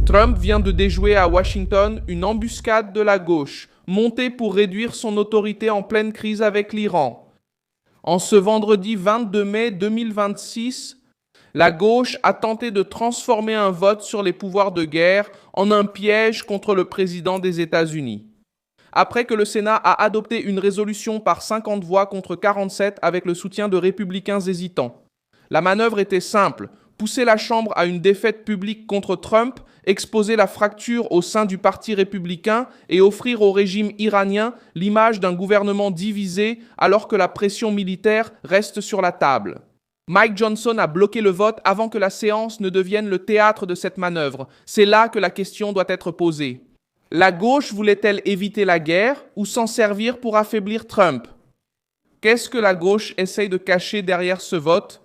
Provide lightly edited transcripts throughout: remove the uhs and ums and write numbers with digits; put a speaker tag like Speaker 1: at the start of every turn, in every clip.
Speaker 1: Trump vient de déjouer à Washington une embuscade de la gauche, montée pour réduire son autorité en pleine crise avec l'Iran. En ce vendredi 22 mai 2026, la gauche a tenté de transformer un vote sur les pouvoirs de guerre en un piège contre le président des États-Unis. Après que le Sénat a adopté une résolution par 50 voix contre 47 avec le soutien de républicains hésitants. La manœuvre était simple, pousser la Chambre à une défaite publique contre Trump, exposer la fracture au sein du Parti républicain et offrir au régime iranien l'image d'un gouvernement divisé alors que la pression militaire reste sur la table. Mike Johnson a bloqué le vote avant que la séance ne devienne le théâtre de cette manœuvre. C'est là que la question doit être posée. La gauche voulait-elle éviter la guerre ou s'en servir pour affaiblir Trump? Qu'est-ce que la gauche essaye de cacher derrière ce vote?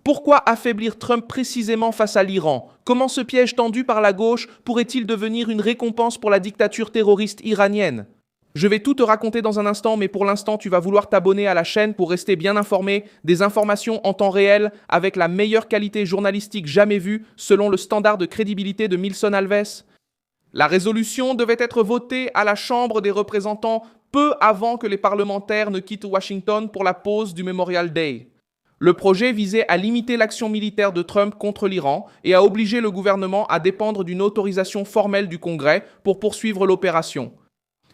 Speaker 1: Pourquoi affaiblir Trump précisément face à l'Iran? Comment ce piège tendu par la gauche pourrait-il devenir une récompense pour la dictature terroriste iranienne? Je vais tout te raconter dans un instant, mais pour l'instant, tu vas vouloir t'abonner à la chaîne pour rester bien informé des informations en temps réel avec la meilleure qualité journalistique jamais vue selon le standard de crédibilité de Milson Alves. La résolution devait être votée à la Chambre des représentants peu avant que les parlementaires ne quittent Washington pour la pause du Memorial Day. Le projet visait à limiter l'action militaire de Trump contre l'Iran et à obliger le gouvernement à dépendre d'une autorisation formelle du Congrès pour poursuivre l'opération.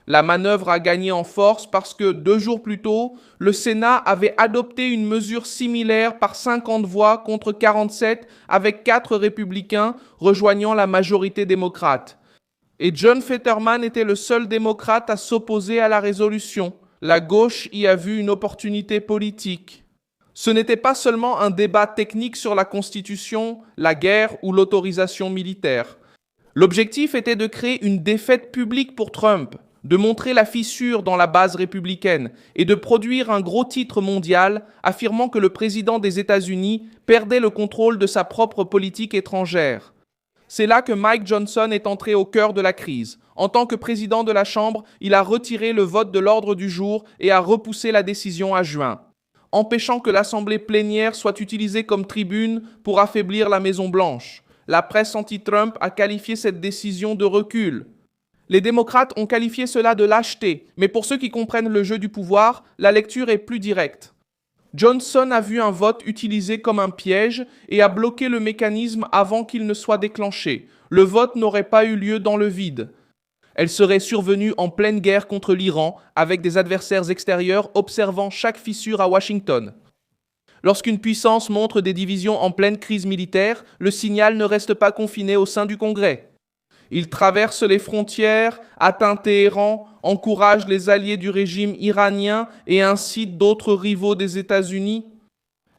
Speaker 1: La manœuvre a gagné en force parce que 2 jours plus tôt, le Sénat avait adopté une mesure similaire par 50 voix contre 47 avec 4 républicains rejoignant la majorité démocrate. Et John Fetterman était le seul démocrate à s'opposer à la résolution. La gauche y a vu une opportunité politique. Ce n'était pas seulement un débat technique sur la Constitution, la guerre ou l'autorisation militaire. L'objectif était de créer une défaite publique pour Trump, de montrer la fissure dans la base républicaine et de produire un gros titre mondial affirmant que le président des États-Unis perdait le contrôle de sa propre politique étrangère. C'est là que Mike Johnson est entré au cœur de la crise. En tant que président de la Chambre, il a retiré le vote de l'ordre du jour et a repoussé la décision à juin, empêchant que l'Assemblée plénière soit utilisée comme tribune pour affaiblir la Maison-Blanche. La presse anti-Trump a qualifié cette décision de recul. Les démocrates ont qualifié cela de lâcheté, mais pour ceux qui comprennent le jeu du pouvoir, la lecture est plus directe. Johnson a vu un vote utilisé comme un piège et a bloqué le mécanisme avant qu'il ne soit déclenché. Le vote n'aurait pas eu lieu dans le vide. Elle serait survenue en pleine guerre contre l'Iran, avec des adversaires extérieurs observant chaque fissure à Washington. Lorsqu'une puissance montre des divisions en pleine crise militaire, le signal ne reste pas confiné au sein du Congrès. Il traverse les frontières, atteint Téhéran, encourage les alliés du régime iranien et incite d'autres rivaux des États-Unis.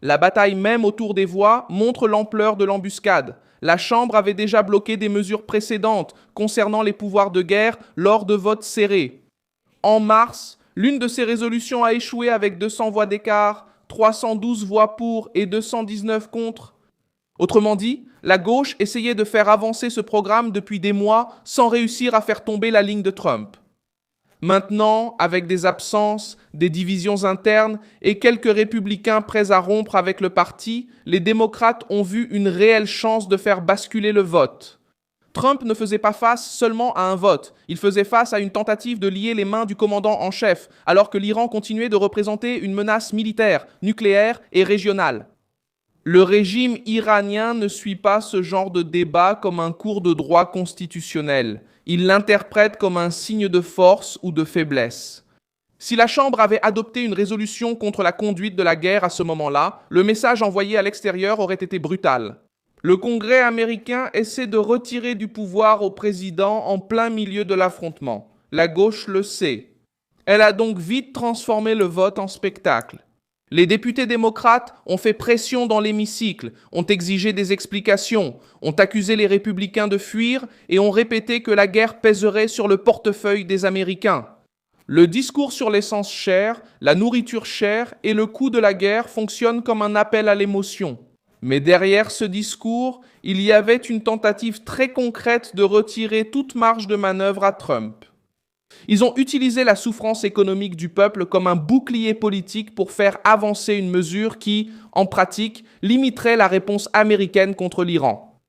Speaker 1: La bataille même autour des voix montre l'ampleur de l'embuscade. La Chambre avait déjà bloqué des mesures précédentes concernant les pouvoirs de guerre lors de votes serrés. En mars, l'une de ces résolutions a échoué avec 200 voix d'écart, 312 voix pour et 219 contre. Autrement dit, la gauche essayait de faire avancer ce programme depuis des mois sans réussir à faire tomber la ligne de Trump. Maintenant, avec des absences, des divisions internes et quelques républicains prêts à rompre avec le parti, les démocrates ont vu une réelle chance de faire basculer le vote. Trump ne faisait pas face seulement à un vote, il faisait face à une tentative de lier les mains du commandant en chef, alors que l'Iran continuait de représenter une menace militaire, nucléaire et régionale. Le régime iranien ne suit pas ce genre de débat comme un cours de droit constitutionnel. Il l'interprète comme un signe de force ou de faiblesse. Si la Chambre avait adopté une résolution contre la conduite de la guerre à ce moment-là, le message envoyé à l'extérieur aurait été brutal. Le Congrès américain essaie de retirer du pouvoir au président en plein milieu de l'affrontement. La gauche le sait. Elle a donc vite transformé le vote en spectacle. Les députés démocrates ont fait pression dans l'hémicycle, ont exigé des explications, ont accusé les républicains de fuir et ont répété que la guerre pèserait sur le portefeuille des Américains. Le discours sur l'essence chère, la nourriture chère et le coût de la guerre fonctionnent comme un appel à l'émotion. Mais derrière ce discours, il y avait une tentative très concrète de retirer toute marge de manœuvre à Trump. Ils ont utilisé la souffrance économique du peuple comme un bouclier politique pour faire avancer une mesure qui, en pratique, limiterait la réponse américaine contre l'Iran.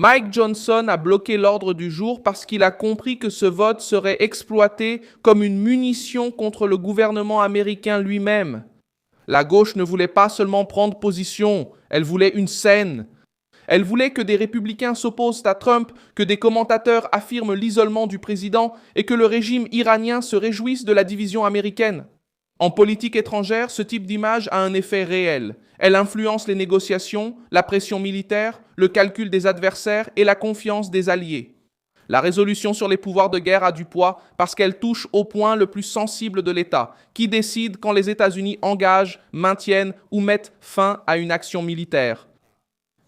Speaker 1: Mike Johnson a bloqué l'ordre du jour parce qu'il a compris que ce vote serait exploité comme une munition contre le gouvernement américain lui-même. La gauche ne voulait pas seulement prendre position, elle voulait une scène. Elle voulait que des républicains s'opposent à Trump, que des commentateurs affirment l'isolement du président et que le régime iranien se réjouisse de la division américaine. En politique étrangère, ce type d'image a un effet réel. Elle influence les négociations, la pression militaire, le calcul des adversaires et la confiance des alliés. La résolution sur les pouvoirs de guerre a du poids parce qu'elle touche au point le plus sensible de l'État, qui décide quand les États-Unis engagent, maintiennent ou mettent fin à une action militaire.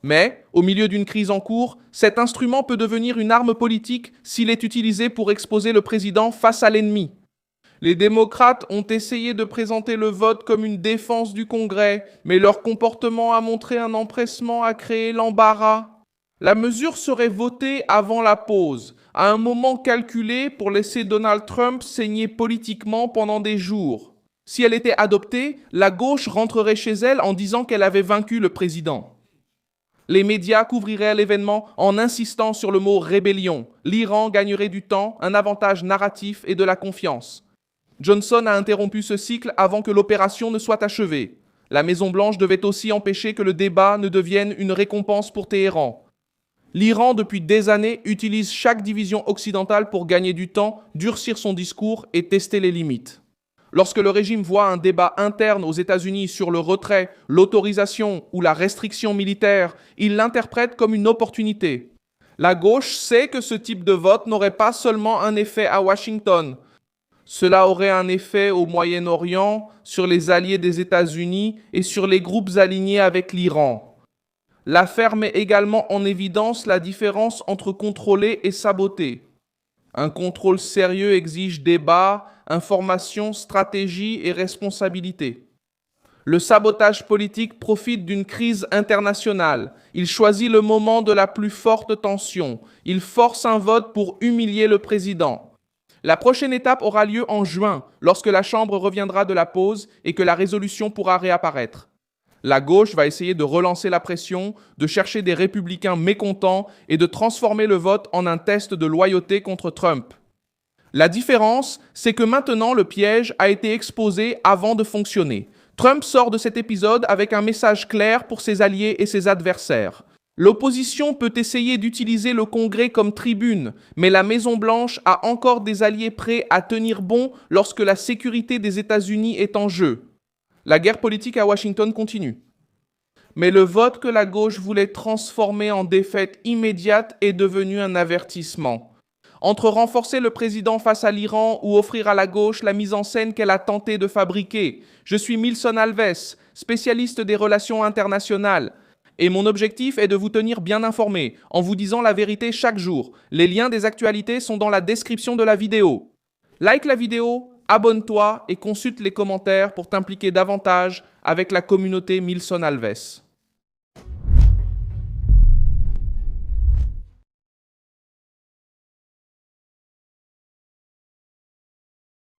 Speaker 1: Mais, au milieu d'une crise en cours, cet instrument peut devenir une arme politique s'il est utilisé pour exposer le président face à l'ennemi. Les démocrates ont essayé de présenter le vote comme une défense du Congrès, mais leur comportement a montré un empressement à créer l'embarras. La mesure serait votée avant la pause, à un moment calculé pour laisser Donald Trump saigner politiquement pendant des jours. Si elle était adoptée, la gauche rentrerait chez elle en disant qu'elle avait vaincu le président. Les médias couvriraient l'événement en insistant sur le mot « rébellion ». L'Iran gagnerait du temps, un avantage narratif et de la confiance. Johnson a interrompu ce cycle avant que l'opération ne soit achevée. La Maison-Blanche devait aussi empêcher que le débat ne devienne une récompense pour Téhéran. L'Iran, depuis des années, utilise chaque division occidentale pour gagner du temps, durcir son discours et tester les limites. Lorsque le régime voit un débat interne aux États-Unis sur le retrait, l'autorisation ou la restriction militaire, il l'interprète comme une opportunité. La gauche sait que ce type de vote n'aurait pas seulement un effet à Washington. Cela aurait un effet au Moyen-Orient, sur les alliés des États-Unis et sur les groupes alignés avec l'Iran. L'affaire met également en évidence la différence entre contrôler et saboter. Un contrôle sérieux exige débat, information, stratégie et responsabilité. Le sabotage politique profite d'une crise internationale. Il choisit le moment de la plus forte tension. Il force un vote pour humilier le président. La prochaine étape aura lieu en juin, lorsque la Chambre reviendra de la pause et que la résolution pourra réapparaître. La gauche va essayer de relancer la pression, de chercher des républicains mécontents et de transformer le vote en un test de loyauté contre Trump. La différence, c'est que maintenant le piège a été exposé avant de fonctionner. Trump sort de cet épisode avec un message clair pour ses alliés et ses adversaires. L'opposition peut essayer d'utiliser le Congrès comme tribune, mais la Maison-Blanche a encore des alliés prêts à tenir bon lorsque la sécurité des États-Unis est en jeu. La guerre politique à Washington continue. Mais le vote que la gauche voulait transformer en défaite immédiate est devenu un avertissement. Entre renforcer le président face à l'Iran ou offrir à la gauche la mise en scène qu'elle a tenté de fabriquer, je suis Milson Alves, spécialiste des relations internationales. Et mon objectif est de vous tenir bien informé, en vous disant la vérité chaque jour. Les liens des actualités sont dans la description de la vidéo. Like la vidéo, abonne-toi et consulte les commentaires pour t'impliquer davantage avec la communauté Milson Alves.